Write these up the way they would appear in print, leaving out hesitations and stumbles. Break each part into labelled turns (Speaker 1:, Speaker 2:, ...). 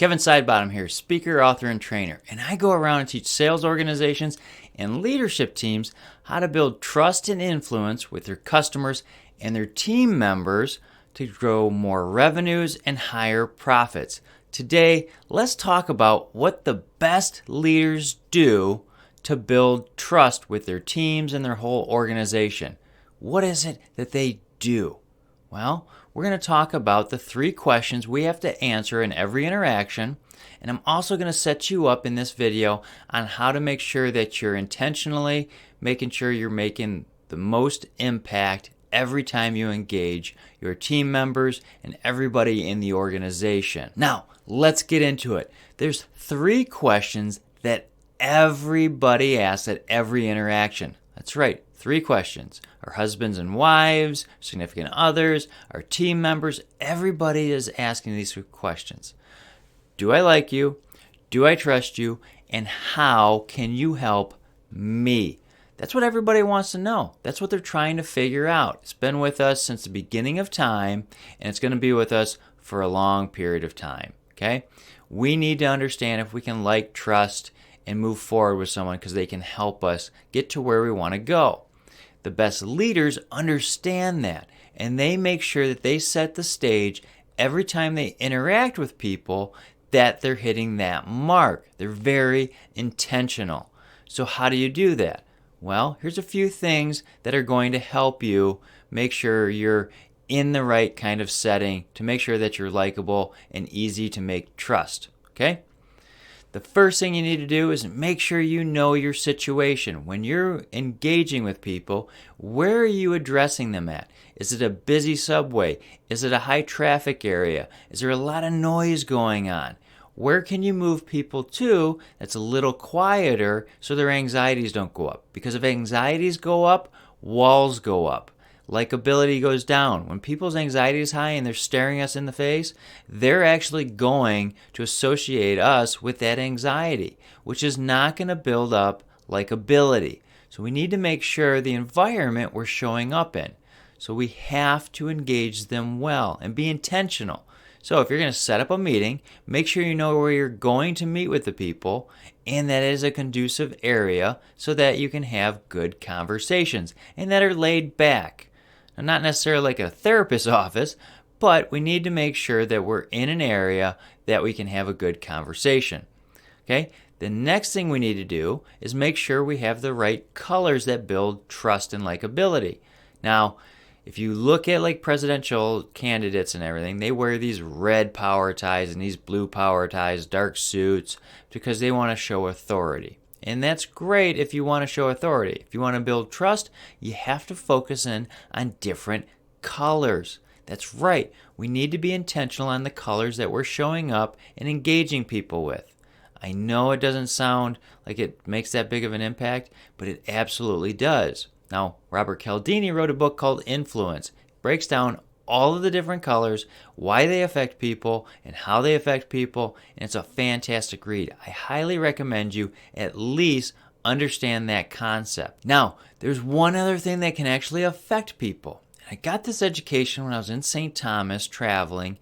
Speaker 1: Kevin Sidebottom here, speaker, author, and trainer, and I go around and teach sales organizations and leadership teams how to build trust and influence with their customers and their team members to grow more revenues and higher profits. Today, let's talk about what the best leaders do to build trust with their teams and their whole organization. What is it that they do? Well, we're going to talk about the 3 questions we have to answer in every interaction, and I'm also going to set you up in this video on how to make sure that you're intentionally making sure you're making the most impact every time you engage your team members and everybody in the organization. Now, let's get into it. There's 3 questions that everybody asks at every interaction. That's right, 3 questions. Our husbands and wives, significant others, our team members, everybody is asking these 3 questions. Do I like you? Do I trust you? And how can you help me? That's what everybody wants to know. That's what they're trying to figure out. It's been with us since the beginning of time, and it's going to be with us for a long period of time. Okay? We need to understand if we can like, trust, and move forward with someone because they can help us get to where we want to go. The best leaders understand that, and they make sure that they set the stage every time they interact with people that they're hitting that mark. They're very intentional. So how do you do that? Well, here's a few things that are going to help you make sure you're in the right kind of setting to make sure that you're likable and easy to make trust. Okay? The first thing you need to do is make sure you know your situation. When you're engaging with people, where are you addressing them at? Is it a busy subway? Is it a high traffic area? Is there a lot of noise going on? Where can you move people to that's a little quieter so their anxieties don't go up? Because if anxieties go up, walls go up. Likeability goes down. When people's anxiety is high and they're staring us in the face, they're actually going to associate us with that anxiety, which is not going to build up likability. So we need to make sure the environment we're showing up in. So we have to engage them well and be intentional. So if you're going to set up a meeting, make sure you know where you're going to meet with the people and that it is a conducive area so that you can have good conversations and that are laid back. Not necessarily like a therapist's office, but we need to make sure that we're in an area that we can have a good conversation. Okay? The next thing we need to do is make sure we have the right colors that build trust and likability. Now, if you look at like presidential candidates and everything, they wear these red power ties and these blue power ties, dark suits, because they want to show authority. And that's great if you want to show authority. If you want to build trust, you have to focus in on different colors. That's right. We need to be intentional on the colors that we're showing up and engaging people with. I know it doesn't sound like it makes that big of an impact, but it absolutely does. Now, Robert Cialdini wrote a book called Influence. It breaks down all of the different colors, why they affect people, and how they affect people, and it's a fantastic read. I highly recommend you at least understand that concept. Now, there's one other thing that can actually affect people. I got this education when I was in St. Thomas traveling,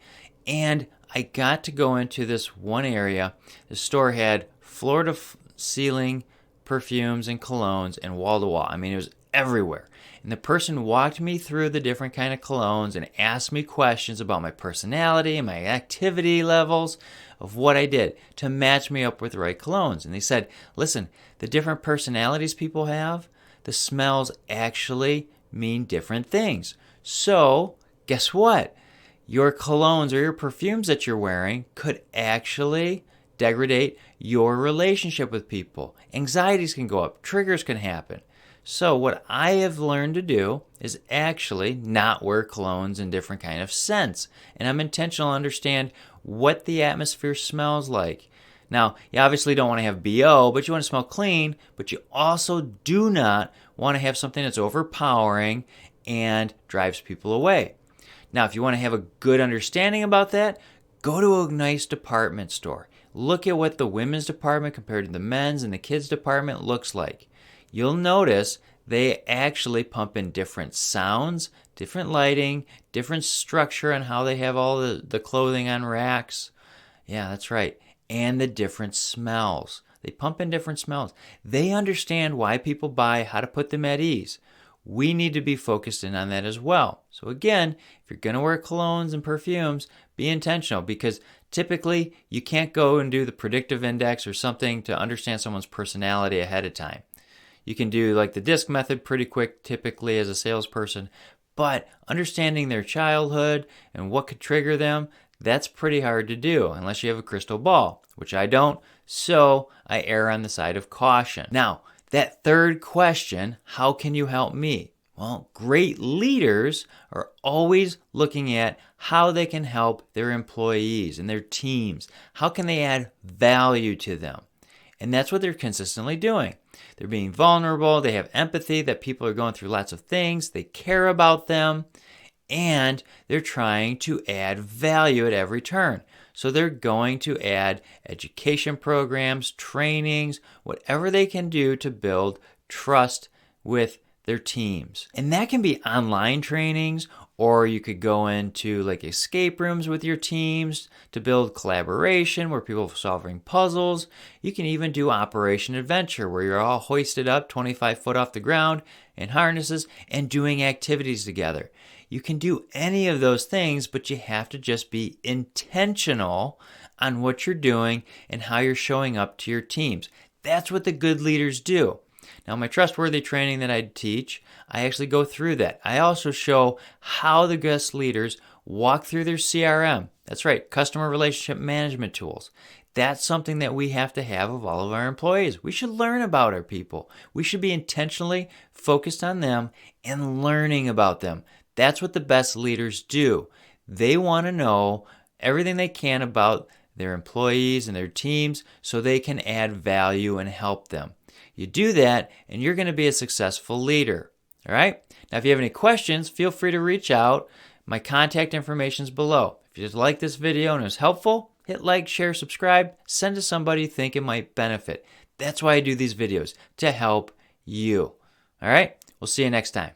Speaker 1: and I got to go into this one area. The store had floor-to-ceiling perfumes and colognes and wall-to-wall. I mean, it was everywhere. And the person walked me through the different kind of colognes and asked me questions about my personality and my activity levels of what I did to match me up with the right colognes. And they said, listen, the different personalities people have, the smells actually mean different things. So guess what? Your colognes or your perfumes that you're wearing could actually degrade your relationship with people. Anxieties can go up. Triggers can happen. So what I have learned to do is actually not wear colognes in different kind of scents. And I'm intentional to understand what the atmosphere smells like. Now, you obviously don't want to have BO, but you want to smell clean, but you also do not want to have something that's overpowering and drives people away. Now, if you want to have a good understanding about that, go to a nice department store. Look at what the women's department compared to the men's and the kids' department looks like. You'll notice they actually pump in different sounds, different lighting, different structure on how they have all the clothing on racks. Yeah, that's right. And the different smells. They pump in different smells. They understand why people buy, how to put them at ease. We need to be focused in on that as well. So again, if you're going to wear colognes and perfumes, be intentional, because typically you can't go and do the predictive index or something to understand someone's personality ahead of time. You can do like the DISC method pretty quick typically as a salesperson, but understanding their childhood and what could trigger them, that's pretty hard to do unless you have a crystal ball, which I don't, so I err on the side of caution. Now, that third question, how can you help me? Well, great leaders are always looking at how they can help their employees and their teams. How can they add value to them? And that's what they're consistently doing. They're being vulnerable. They have empathy that people are going through lots of things. They care about them. And they're trying to add value at every turn. So they're going to add education programs, trainings, whatever they can do to build trust with their teams. And that can be online trainings, or you could go into like escape rooms with your teams to build collaboration where people are solving puzzles. You can even do Operation Adventure where you're all hoisted up 25 foot off the ground in harnesses and doing activities together. You can do any of those things, but you have to just be intentional on what you're doing and how you're showing up to your teams. That's what the good leaders do. Now, my trustworthy training that I teach, I actually go through that. I also show how the best leaders walk through their CRM. That's right, customer relationship management tools. That's something that we have to have of all of our employees. We should learn about our people. We should be intentionally focused on them and learning about them. That's what the best leaders do. They want to know everything they can about their employees and their teams so they can add value and help them. You do that, and you're going to be a successful leader. All right? Now, if you have any questions, feel free to reach out. My contact information is below. If you just like this video and it was helpful, hit like, share, subscribe, send to somebody you think it might benefit. That's why I do these videos, to help you. All right? We'll see you next time.